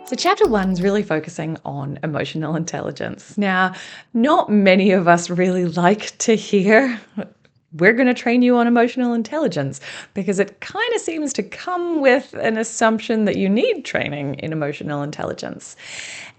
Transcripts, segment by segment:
So chapter 1 is really focusing on emotional intelligence. Now, not many of us really like to hear we're going to train you on emotional intelligence because it kind of seems to come with an assumption that you need training in emotional intelligence.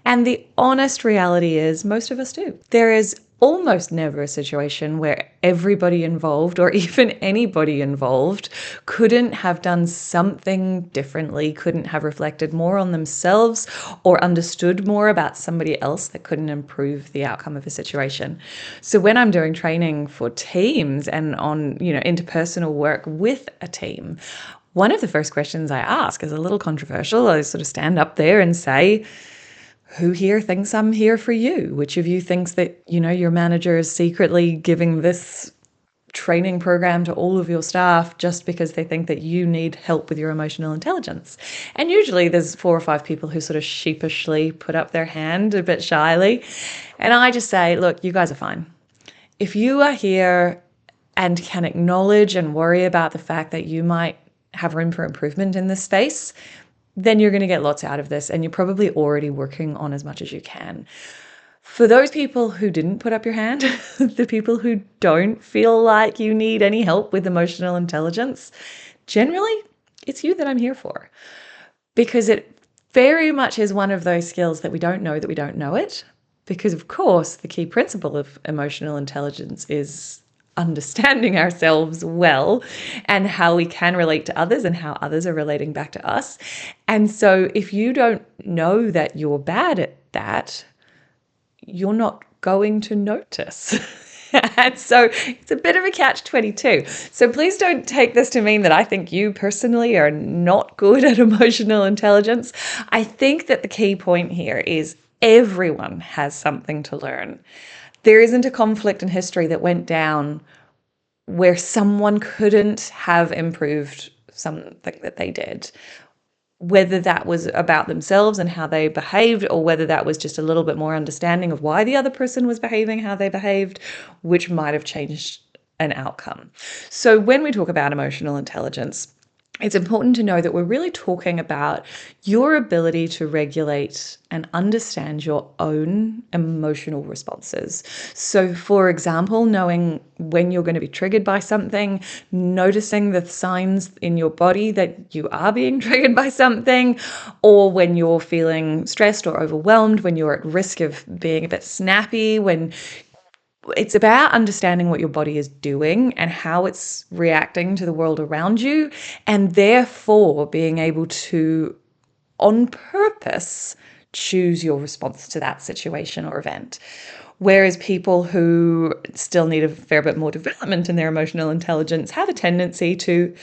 And the honest reality is most of us do. There is almost never a situation where everybody involved or even anybody involved couldn't have done something differently, couldn't have reflected more on themselves or understood more about somebody else that couldn't improve the outcome of a situation. So when I'm doing training for teams and on, interpersonal work with a team, one of the first questions I ask is a little controversial. I sort of stand up there and say, who here thinks I'm here for you? Which of you thinks that, your manager is secretly giving this training program to all of your staff just because they think that you need help with your emotional intelligence? And usually there's 4 or 5 people who sort of sheepishly put up their hand a bit shyly. And I just say, look, you guys are fine. If you are here and can acknowledge and worry about the fact that you might have room for improvement in this space, then you're going to get lots out of this, and you're probably already working on as much as you can. For those people who didn't put up your hand, the people who don't feel like you need any help with emotional intelligence, generally, it's you that I'm here for. Because it very much is one of those skills that we don't know it. Because, of course, the key principle of emotional intelligence is understanding ourselves well and how we can relate to others and how others are relating back to us. And so if you don't know that you're bad at that, you're not going to notice. And so it's a bit of a catch-22. So please don't take this to mean that I think you personally are not good at emotional intelligence. I think that the key point here is everyone has something to learn. There isn't a conflict in history that went down where someone couldn't have improved something that they did, whether that was about themselves and how they behaved, or whether that was just a little bit more understanding of why the other person was behaving how they behaved, which might have changed an outcome. So when we talk about emotional intelligence, it's important to know that we're really talking about your ability to regulate and understand your own emotional responses. So, for example, knowing when you're going to be triggered by something, noticing the signs in your body that you are being triggered by something, or when you're feeling stressed or overwhelmed, when you're at risk of being a bit snappy, when it's about understanding what your body is doing and how it's reacting to the world around you, and therefore being able to, on purpose, choose your response to that situation or event. Whereas people who still need a fair bit more development in their emotional intelligence have a tendency to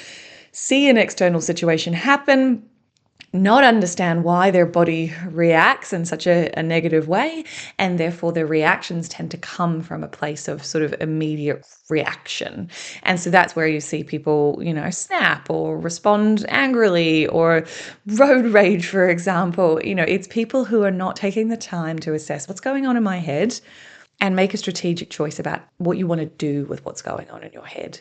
see an external situation happen, not understand why their body reacts in such a negative way, and therefore their reactions tend to come from a place of sort of immediate reaction. And so that's where you see people, snap or respond angrily or road rage, for example. It's people who are not taking the time to assess what's going on in my head and make a strategic choice about what you want to do with what's going on in your head.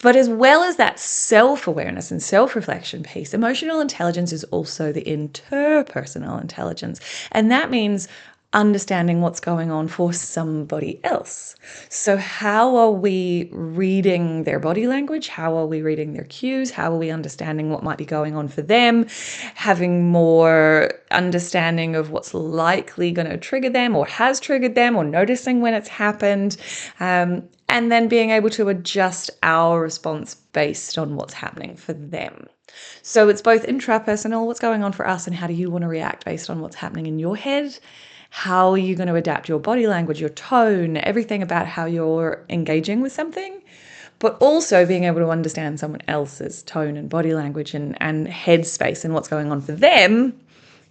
But as well as that self-awareness and self-reflection piece, emotional intelligence is also the interpersonal intelligence. And that means understanding what's going on for somebody else. So how are we reading their body language? How are we reading their cues? How are we understanding what might be going on for them? Having more understanding of what's likely going to trigger them or has triggered them, or noticing when it's happened. And then being able to adjust our response based on what's happening for them. So it's both intrapersonal, what's going on for us, and how do you want to react based on what's happening in your head? How are you going to adapt your body language, your tone, everything about how you're engaging with something? But also being able to understand someone else's tone and body language and headspace and what's going on for them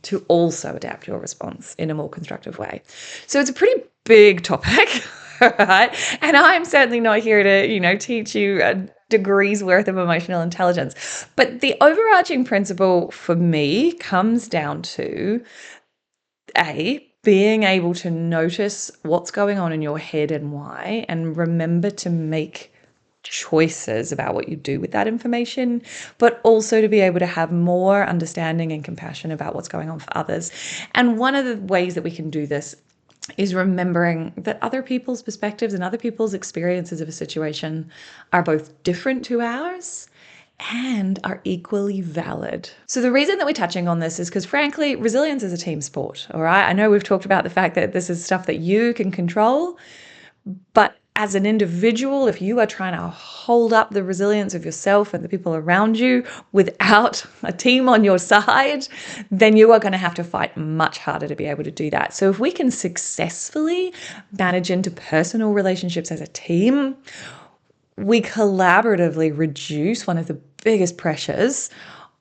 to also adapt your response in a more constructive way. So it's a pretty big topic, right? And I'm certainly not here to, teach you a degree's worth of emotional intelligence. But the overarching principle for me comes down to being able to notice what's going on in your head and why, and remember to make choices about what you do with that information, but also to be able to have more understanding and compassion about what's going on for others. And one of the ways that we can do this is remembering that other people's perspectives and other people's experiences of a situation are both different to ours and are equally valid. So the reason that we're touching on this is because, frankly, resilience is a team sport, all right? I know we've talked about the fact that this is stuff that you can control, but as an individual, if you are trying to hold up the resilience of yourself and the people around you without a team on your side, then you are going to have to fight much harder to be able to do that. So if we can successfully manage interpersonal relationships as a team, we collaboratively reduce one of the biggest pressures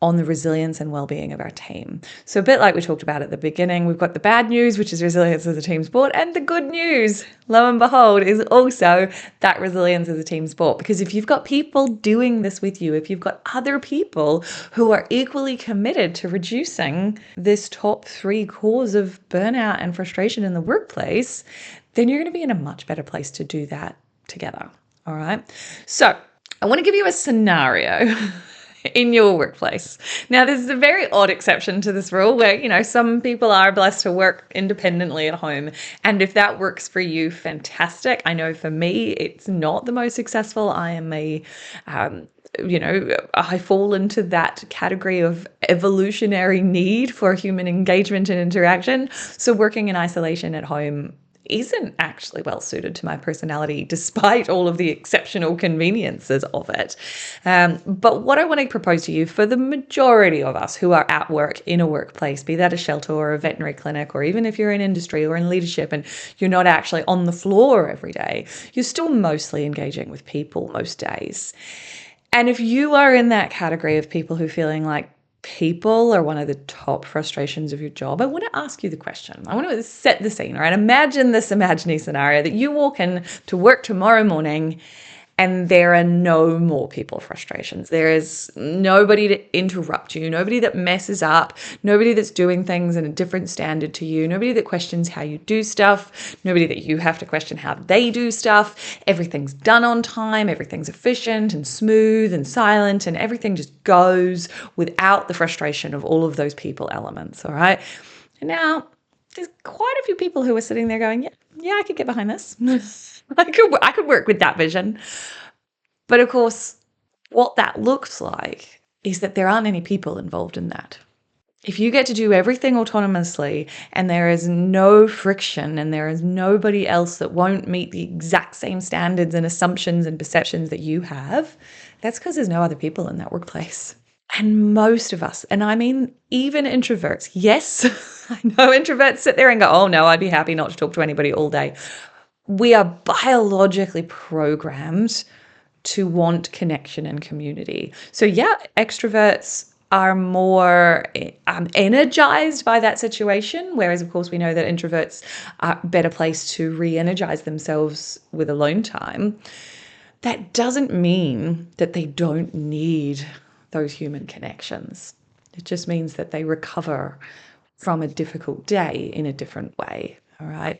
on the resilience and well-being of our team. So a bit like we talked about at the beginning, we've got the bad news, which is resilience as a team sport, and the good news, lo and behold, is also that resilience as a team sport. Because if you've got people doing this with you, if you've got other people who are equally committed to reducing this top 3 cause of burnout and frustration in the workplace, then you're going to be in a much better place to do that together. All right. So I want to give you a scenario in your workplace. Now, this is a very odd exception to this rule where, some people are blessed to work independently at home. And if that works for you, fantastic. I know for me, it's not the most successful. I am I fall into that category of evolutionary need for human engagement and interaction. So working in isolation at home isn't actually well suited to my personality, despite all of the exceptional conveniences of it. But what I want to propose to you, for the majority of us who are at work in a workplace, be that a shelter or a veterinary clinic, or even if you're in industry or in leadership and you're not actually on the floor every day, you're still mostly engaging with people most days. And if you are in that category of people who are feeling like people are one of the top frustrations of your job, I want to ask you the question. I want to set the scene, right? Imagine this imaginary scenario that you walk in to work tomorrow morning and there are no more people frustrations. There is nobody to interrupt you, nobody that messes up, nobody that's doing things in a different standard to you, nobody that questions how you do stuff, nobody that you have to question how they do stuff. Everything's done on time, everything's efficient and smooth and silent, and everything just goes without the frustration of all of those people elements, all right? And now, there's quite a few people who are sitting there going, yeah, I could get behind this. I could work with that vision. But of course, what that looks like is that there aren't any people involved in that. If you get to do everything autonomously and there is no friction and there is nobody else that won't meet the exact same standards and assumptions and perceptions that you have, that's because there's no other people in that workplace. And most of us, and I mean even introverts, yes, I know introverts sit there and go, oh no, I'd be happy not to talk to anybody all day. We are biologically programmed to want connection and community. So yeah, extroverts are more energized by that situation, whereas of course we know that introverts are better placed to re-energize themselves with alone time. That doesn't mean that they don't need those human connections. It just means that they recover from a difficult day in a different way. All right.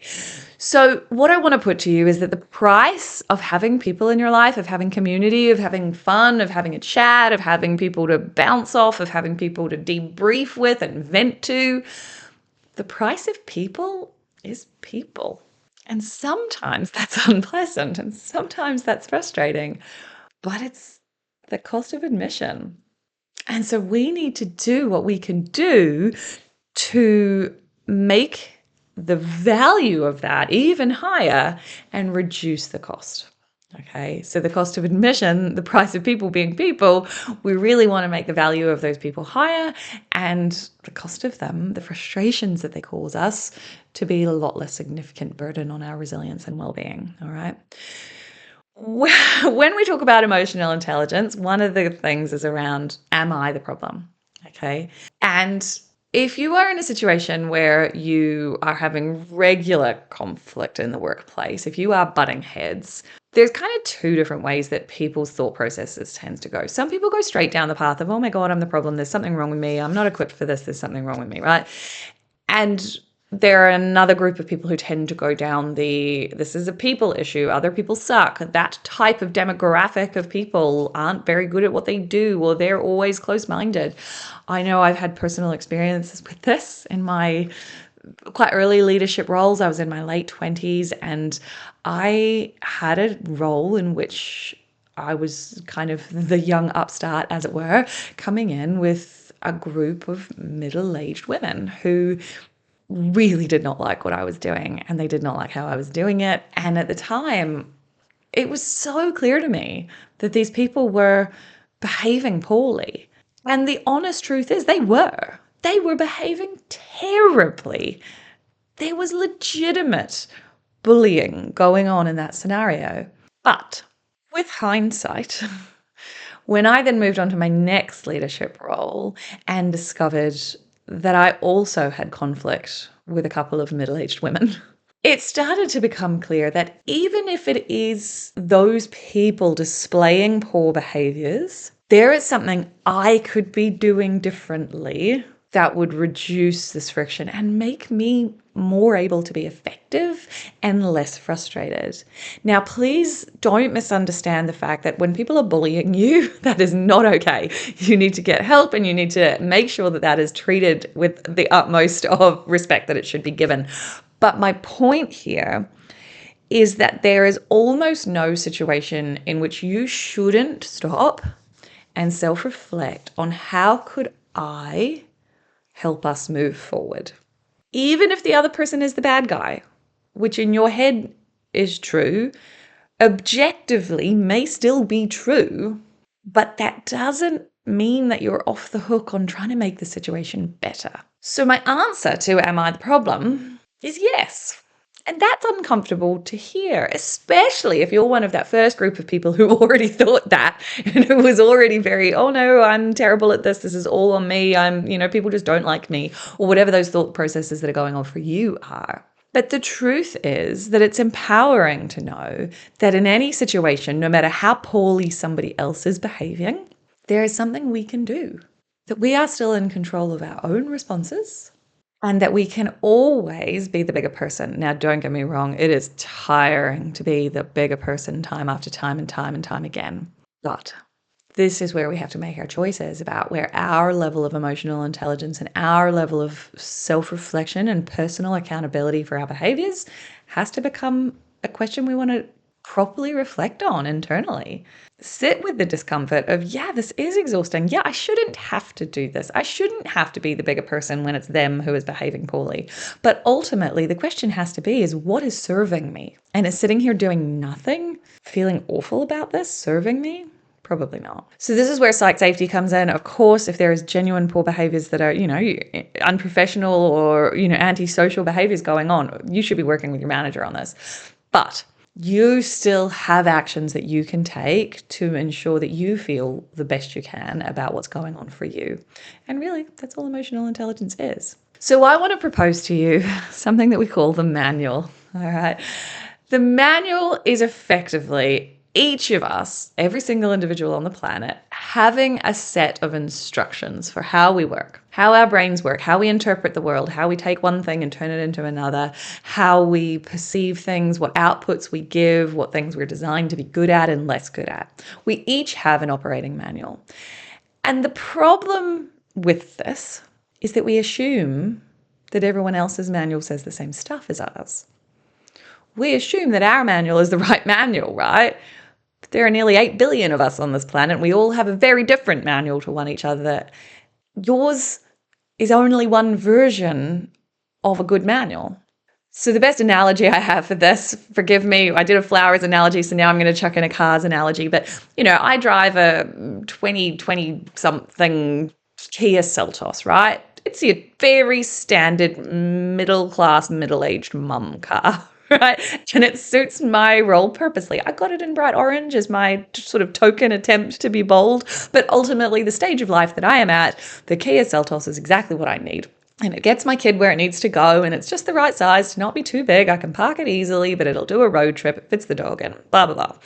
So what I want to put to you is that the price of having people in your life, of having community, of having fun, of having a chat, of having people to bounce off, of having people to debrief with and vent to, the price of people is people. And sometimes that's unpleasant and sometimes that's frustrating, but it's the cost of admission. And so we need to do what we can do to make the value of that even higher and reduce the cost. Okay, so the cost of admission, the price of people being people, we really want to make the value of those people higher and the cost of them, the frustrations that they cause us, to be a lot less significant burden on our resilience and well-being. All right. When we talk about emotional intelligence, one of the things is around, am I the problem? Okay. And if you are in a situation where you are having regular conflict in the workplace, if you are butting heads, there's kind of 2 different ways that people's thought processes tends to go. Some people go straight down the path of, oh my God, I'm the problem. There's something wrong with me. I'm not equipped for this. There's something wrong with me, right? And there are another group of people who tend to go down this is a people issue, other people suck. That type of demographic of people aren't very good at what they do, or they're always close-minded. I know I've had personal experiences with this in my quite early leadership roles. I was in my late 20s and I had a role in which I was kind of the young upstart, as it were, coming in with a group of middle-aged women who really did not like what I was doing, and they did not like how I was doing it. And at the time, it was so clear to me that these people were behaving poorly. And the honest truth is they were. They were behaving terribly. There was legitimate bullying going on in that scenario. But with hindsight, when I then moved on to my next leadership role and discovered that I also had conflict with a couple of middle-aged women, it started to become clear that even if it is those people displaying poor behaviors, there is something I could be doing differently that would reduce this friction and make me more able to be effective and less frustrated. Now, please don't misunderstand the fact that when people are bullying you, that is not okay. You need to get help and you need to make sure that that is treated with the utmost of respect that it should be given. But my point here is that there is almost no situation in which you shouldn't stop and self-reflect on how could I help us move forward. Even if the other person is the bad guy, which in your head is true, objectively may still be true, but that doesn't mean that you're off the hook on trying to make the situation better. So my answer to am I the problem is yes. And that's uncomfortable to hear, especially if you're one of that first group of people who already thought that and who was already very, oh no, I'm terrible at this. This is all on me. People just don't like me, or whatever those thought processes that are going on for you are. But the truth is that it's empowering to know that in any situation, no matter how poorly somebody else is behaving, there is something we can do, that we are still in control of our own responses, and that we can always be the bigger person. Now, don't get me wrong, it is tiring to be the bigger person time after time and time and time again. But this is where we have to make our choices about where our level of emotional intelligence and our level of self-reflection and personal accountability for our behaviors has to become a question we want to properly reflect on internally. Sit with the discomfort of, yeah, this is exhausting. Yeah, I shouldn't have to do this. I shouldn't have to be the bigger person when it's them who is behaving poorly. But ultimately, the question has to be is what is serving me? And is sitting here doing nothing, feeling awful about this, serving me? Probably not. So this is where psych safety comes in. Of course, if there is genuine poor behaviors that are, unprofessional or, antisocial behaviors going on, you should be working with your manager on this. But you still have actions that you can take to ensure that you feel the best you can about what's going on for you. And really, that's all emotional intelligence is. So I want to propose to you something that we call the manual. All right. The manual is effectively each of us, every single individual on the planet, having a set of instructions for how we work, how our brains work, how we interpret the world, how we take one thing and turn it into another, how we perceive things, what outputs we give, what things we're designed to be good at and less good at. We each have an operating manual. And the problem with this is that we assume that everyone else's manual says the same stuff as ours. We assume that our manual is the right manual, right? There are nearly 8 billion of us on this planet. We all have a very different manual to one each other. Yours is only one version of a good manual. So the best analogy I have for this, forgive me, I did a flowers analogy, so now I'm going to chuck in a cars analogy. But, I drive a 20-something Kia Seltos, right? It's a very standard middle-class, middle-aged mum car. Right? And it suits my role perfectly. I got it in bright orange as my sort of token attempt to be bold. But ultimately, the stage of life that I am at, the Kia Seltos is exactly what I need. And it gets my kid where it needs to go. And it's just the right size to not be too big. I can park it easily, but it'll do a road trip. It fits the dog in, blah, blah, blah.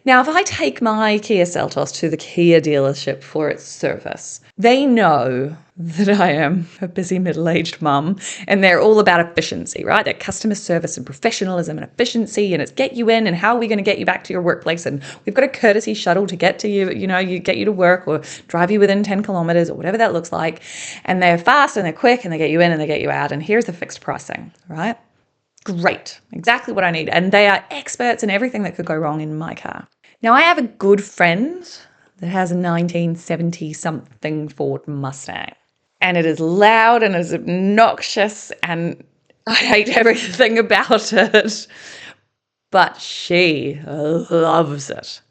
Now, if I take my Kia Seltos to the Kia dealership for its service, they know that I am a busy middle-aged mum, and they're all about efficiency, right? They're customer service and professionalism and efficiency, and it's get you in and how are we going to get you back to your workplace, and we've got a courtesy shuttle to get to you, you get you to work or drive you within 10 kilometers or whatever that looks like. And they're fast and they're quick and they get you in and they get you out, and here's the fixed pricing, right? Great, exactly what I need. And they are experts in everything that could go wrong in my car. Now, I have a good friend that has a 1970-something Ford Mustang. And it is loud and it is obnoxious and I hate everything about it. But she loves it.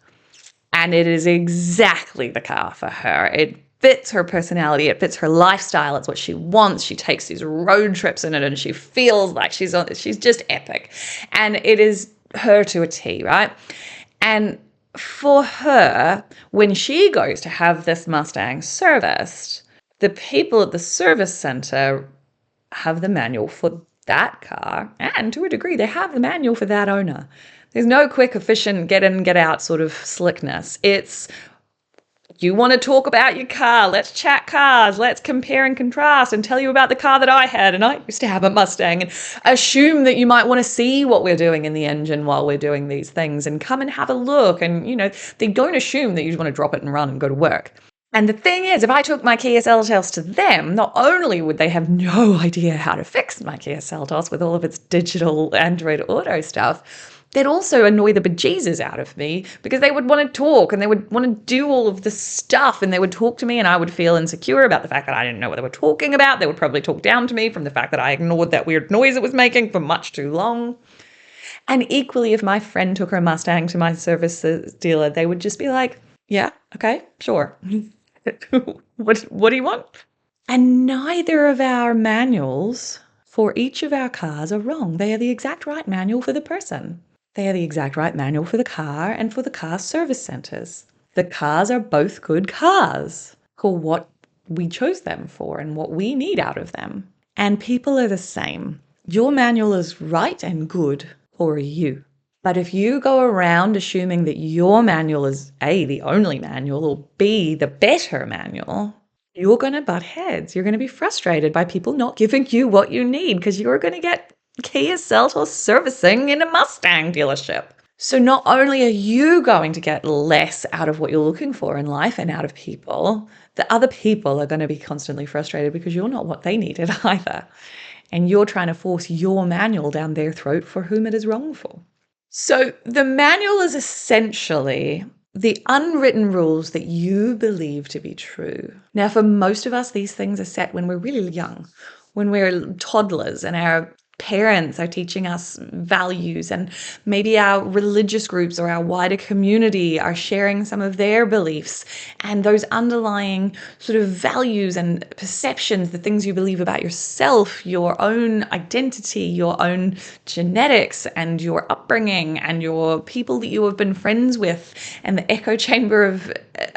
And it is exactly the car for her. It fits her personality. It fits her lifestyle. It's what she wants. She takes these road trips in it and she feels like she's just epic. And it is her to a T, right? And for her, when she goes to have this Mustang serviced, the people at the service center have the manual for that car, and to a degree, they have the manual for that owner. There's no quick, efficient, get in, get out sort of slickness. It's, you want to talk about your car, let's chat cars, let's compare and contrast and tell you about the car that I had, and I used to have a Mustang, and assume that you might want to see what we're doing in the engine while we're doing these things and come and have a look. And, they don't assume that you just want to drop it and run and go to work. And the thing is, if I took my Kia Seltos to them, not only would they have no idea how to fix my Kia Seltos with all of its digital Android Auto stuff, they'd also annoy the bejesus out of me because they would want to talk and they would want to do all of this stuff and they would talk to me and I would feel insecure about the fact that I didn't know what they were talking about. They would probably talk down to me from the fact that I ignored that weird noise it was making for much too long. And equally, if my friend took her Mustang to my service dealer, they would just be like, yeah, okay, sure. What do you want? And neither of our manuals for each of our cars are wrong. They are the exact right manual for the person. They are the exact right manual for the car and for the car service centers. The cars are both good cars for what we chose them for and what we need out of them. And people are the same. Your manual is right and good for you. But if you go around assuming that your manual is A, the only manual, or B, the better manual, you're going to butt heads. You're going to be frustrated by people not giving you what you need because you're going to get Kia Seltos servicing in a Mustang dealership. So not only are you going to get less out of what you're looking for in life and out of people, the other people are going to be constantly frustrated because you're not what they needed either. And you're trying to force your manual down their throat for whom it is wrong for. So the manual is essentially the unwritten rules that you believe to be true. Now, for most of us, these things are set when we're really young, when we're toddlers and our parents are teaching us values, and maybe our religious groups or our wider community are sharing some of their beliefs, and those underlying sort of values and perceptions, the things you believe about yourself, your own identity, your own genetics and your upbringing and your people that you have been friends with, and the echo chamber of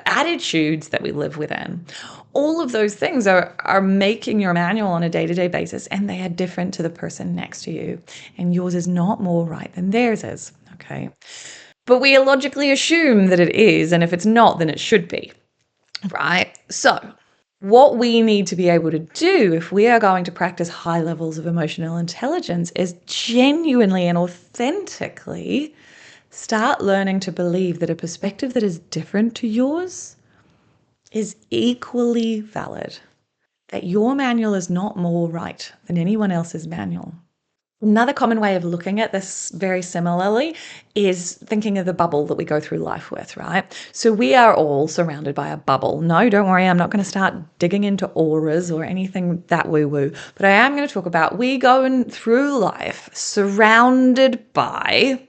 attitudes that we live within. All of those things are making your manual on a day-to-day basis, and they are different to the person next to you. And yours is not more right than theirs is, okay? But we illogically assume that it is, and if it's not, then it should be, right? So what we need to be able to do if we are going to practice high levels of emotional intelligence is genuinely and authentically start learning to believe that a perspective that is different to yours is equally valid, that your manual is not more right than anyone else's manual. Another common way of looking at this very similarly is thinking of the bubble that we go through life with, right? So we are all surrounded by a bubble. No, don't worry, I'm not going to start digging into auras or anything that woo-woo, but I am going to talk about we going through life surrounded by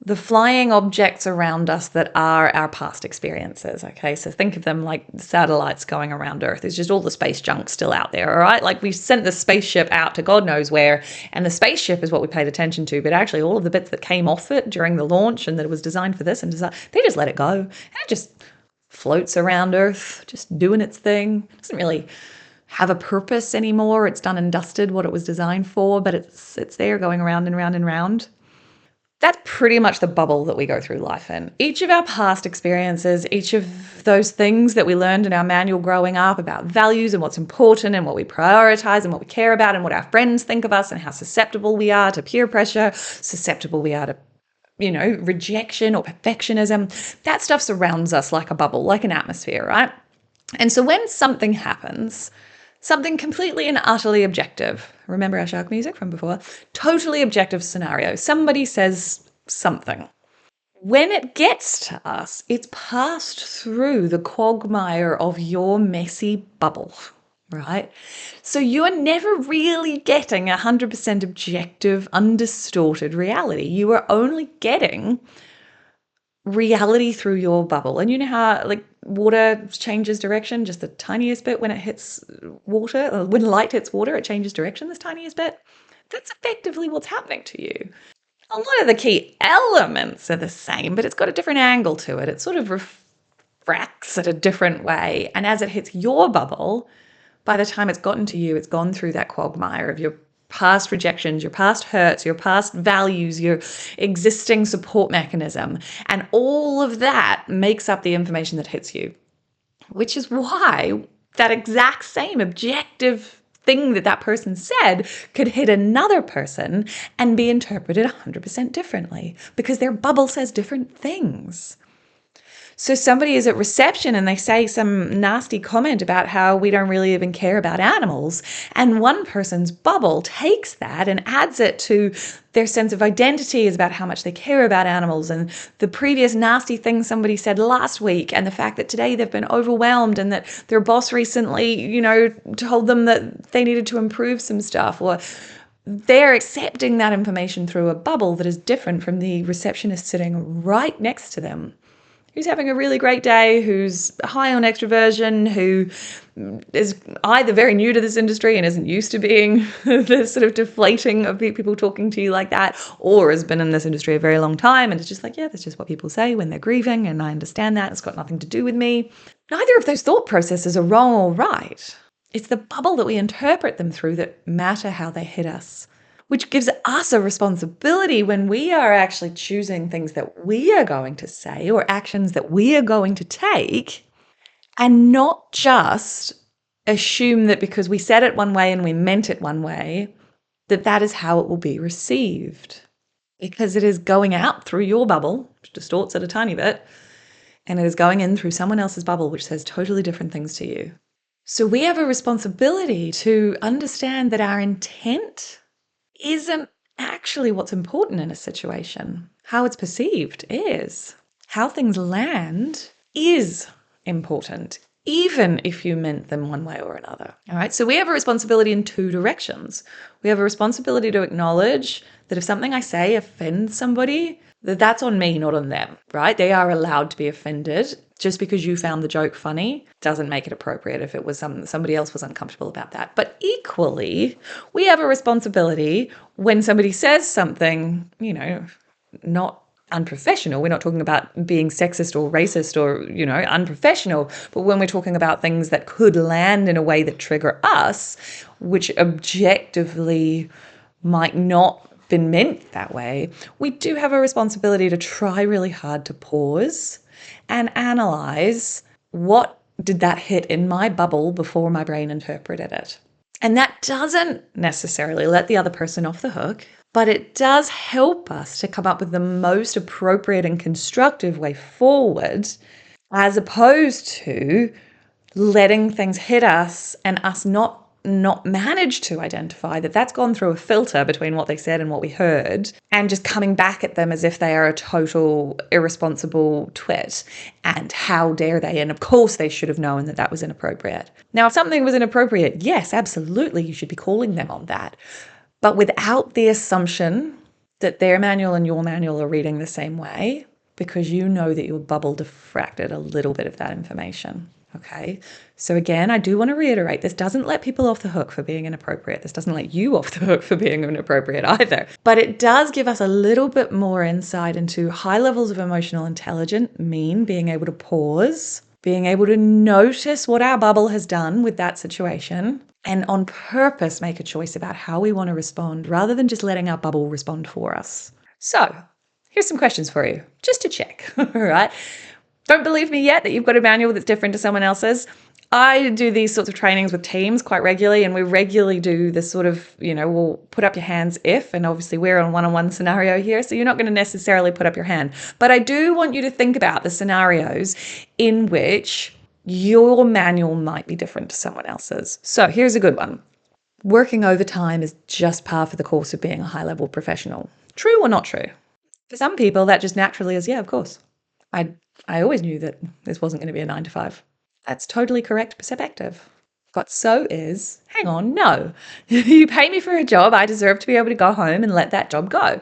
the flying objects around us that are our past experiences, okay? So think of them like satellites going around Earth. It's just all the space junk still out there, all right? Like we sent the spaceship out to God knows where, and the spaceship is what we paid attention to, but actually all of the bits that came off it during the launch and that it was designed for this and they just let it go. And it just floats around Earth, just doing its thing. It doesn't really have a purpose anymore. It's done and dusted what it was designed for, but it's there going around and round and round. That's pretty much the bubble that we go through life in. Each of our past experiences, each of those things that we learned in our manual growing up about values and what's important and what we prioritize and what we care about and what our friends think of us and how susceptible we are to peer pressure, susceptible we are to rejection or perfectionism. That stuff surrounds us like a bubble, like an atmosphere, right? And so when something happens, something completely and utterly objective, remember our shark music from before? Totally objective scenario. Somebody says something. When it gets to us, it's passed through the quagmire of your messy bubble, right? So you're never really getting 100% objective, undistorted reality. You are only getting reality through your bubble. And you know how like water changes direction just the tiniest bit when it hits water, or when light hits water, it changes direction this tiniest bit? That's effectively what's happening to you. A lot of the key elements are the same, but it's got a different angle to it. It sort of refracts it a different way. And as it hits your bubble, by the time it's gotten to you, it's gone through that quagmire of your past rejections, your past hurts, your past values, your existing support mechanism. And all of that makes up the information that hits you, which is why that exact same objective thing that person said could hit another person and be interpreted 100% differently because their bubble says different things. So somebody is at reception and they say some nasty comment about how we don't really even care about animals. And one person's bubble takes that and adds it to their sense of identity is about how much they care about animals and the previous nasty thing somebody said last week and the fact that today they've been overwhelmed and that their boss recently, told them that they needed to improve some stuff, or they're accepting that information through a bubble that is different from the receptionist sitting right next to them, who's having a really great day, who's high on extroversion, who is either very new to this industry and isn't used to being the sort of deflating of people talking to you like that, or has been in this industry a very long time and is just like, yeah, that's just what people say when they're grieving, and I understand that. It's got nothing to do with me. Neither of those thought processes are wrong or right. It's the bubble that we interpret them through that matter how they hit us, which gives us a responsibility when we are actually choosing things that we are going to say or actions that we are going to take, and not just assume that because we said it one way and we meant it one way, that is how it will be received. Because it is going out through your bubble, which distorts it a tiny bit, and it is going in through someone else's bubble, which says totally different things to you. So we have a responsibility to understand that our intent isn't actually what's important in a situation. How it's perceived is. How things land is important, even if you meant them one way or another. All right, so we have a responsibility in two directions. We have a responsibility to acknowledge that if something I say offends somebody, that's on me, not on them, right? They are allowed to be offended. Just because you found the joke funny doesn't make it appropriate if it was somebody else was uncomfortable about that. But equally, we have a responsibility when somebody says something, not unprofessional. We're not talking about being sexist or racist or, unprofessional, but when we're talking about things that could land in a way that trigger us, which objectively might not been meant that way, we do have a responsibility to try really hard to pause and analyze what did that hit in my bubble before my brain interpreted it. And that doesn't necessarily let the other person off the hook, but it does help us to come up with the most appropriate and constructive way forward, as opposed to letting things hit us and us not manage to identify that that's gone through a filter between what they said and what we heard, and just coming back at them as if they are a total irresponsible twit and how dare they, and of course they should have known that that was inappropriate. Now, if something was inappropriate, yes, absolutely, you should be calling them on that, but without the assumption that their manual and your manual are reading the same way, because you know that your bubble diffracted a little bit of that information. Okay, so again, I do want to reiterate, this doesn't let people off the hook for being inappropriate. This doesn't let you off the hook for being inappropriate either. But it does give us a little bit more insight into high levels of emotional intelligence, being able to pause, being able to notice what our bubble has done with that situation, and on purpose make a choice about how we want to respond rather than just letting our bubble respond for us. So here's some questions for you, just to check, all right? Don't believe me yet that you've got a manual that's different to someone else's. I do these sorts of trainings with teams quite regularly, and we regularly do this sort of, we'll put up your hands if, and obviously we're on one-on-one scenario here, so you're not going to necessarily put up your hand. But I do want you to think about the scenarios in which your manual might be different to someone else's. So here's a good one. Working overtime is just par for the course of being a high-level professional. True or not true? For some people, that just naturally is, yeah, of course. I always knew that this wasn't going to be a 9 to 5. That's totally correct perspective. But so is, hang on, no. You pay me for a job, I deserve to be able to go home and let that job go.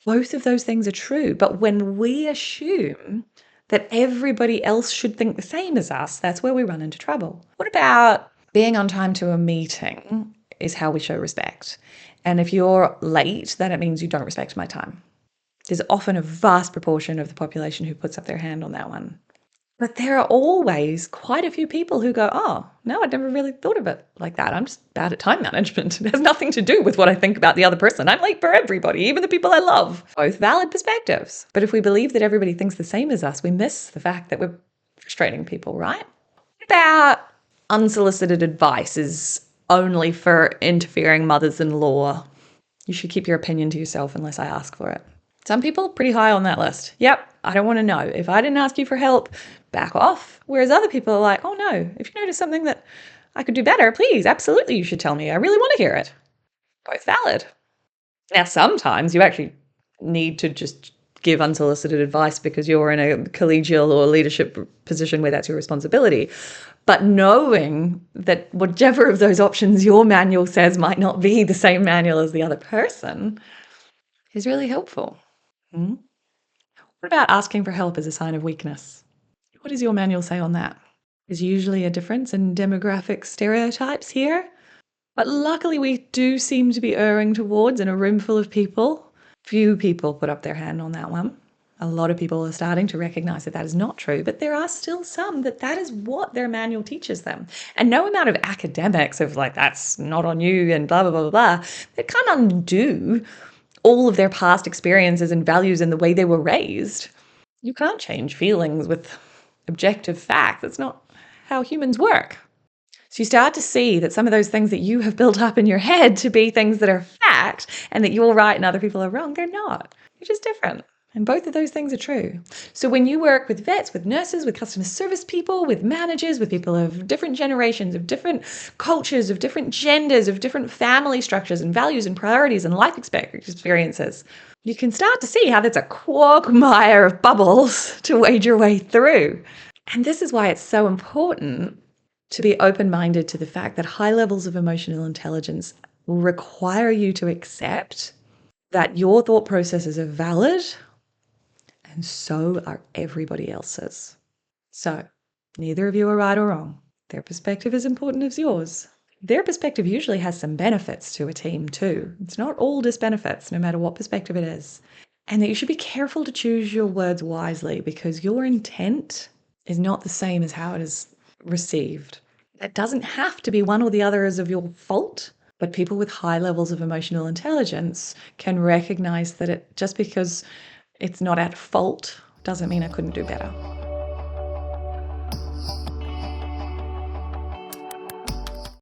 Both of those things are true. But when we assume that everybody else should think the same as us, that's where we run into trouble. What about being on time to a meeting is how we show respect? And if you're late, then it means you don't respect my time. There's often a vast proportion of the population who puts up their hand on that one. But there are always quite a few people who go, oh, no, I'd never really thought of it like that. I'm just bad at time management. It has nothing to do with what I think about the other person. I'm late for everybody, even the people I love. Both valid perspectives. But if we believe that everybody thinks the same as us, we miss the fact that we're frustrating people, right? What about unsolicited advice is only for interfering mothers-in-law? You should keep your opinion to yourself unless I ask for it. Some people pretty high on that list. Yep, I don't want to know. If I didn't ask you for help, back off. Whereas other people are like, oh no, if you notice something that I could do better, please, absolutely you should tell me. I really want to hear it. Both valid. Now, sometimes you actually need to just give unsolicited advice because you're in a collegial or leadership position where that's your responsibility. But knowing that whichever of those options your manual says might not be the same manual as the other person is really helpful. What about asking for help as a sign of weakness? What does your manual say on that? There's usually a difference in demographic stereotypes here, but luckily we do seem to be erring towards, in a room full of people, few people put up their hand on that one. A lot of people are starting to recognize that that is not true, but there are still some that is what their manual teaches them. And no amount of academics of like, that's not on you and blah, blah, blah, blah, they can't undo all of their past experiences and values and the way they were raised. You can't change feelings with objective fact. That's not how humans work. So you start to see that some of those things that you have built up in your head to be things that are fact and that you're right and other people are wrong, they're not. You're just different. And both of those things are true. So when you work with vets, with nurses, with customer service people, with managers, with people of different generations, of different cultures, of different genders, of different family structures and values and priorities and life experiences, you can start to see how there's a quagmire of bubbles to wade your way through. And this is why it's so important to be open-minded to the fact that high levels of emotional intelligence require you to accept that your thought processes are valid, and so are everybody else's. So neither of you are right or wrong. Their perspective is important as yours. Their perspective usually has some benefits to a team too. It's not all disbenefits, no matter what perspective it is. And that you should be careful to choose your words wisely because your intent is not the same as how it is received. It doesn't have to be one or the other as of your fault, but people with high levels of emotional intelligence can recognize that it just because it's not at fault doesn't mean I couldn't do better.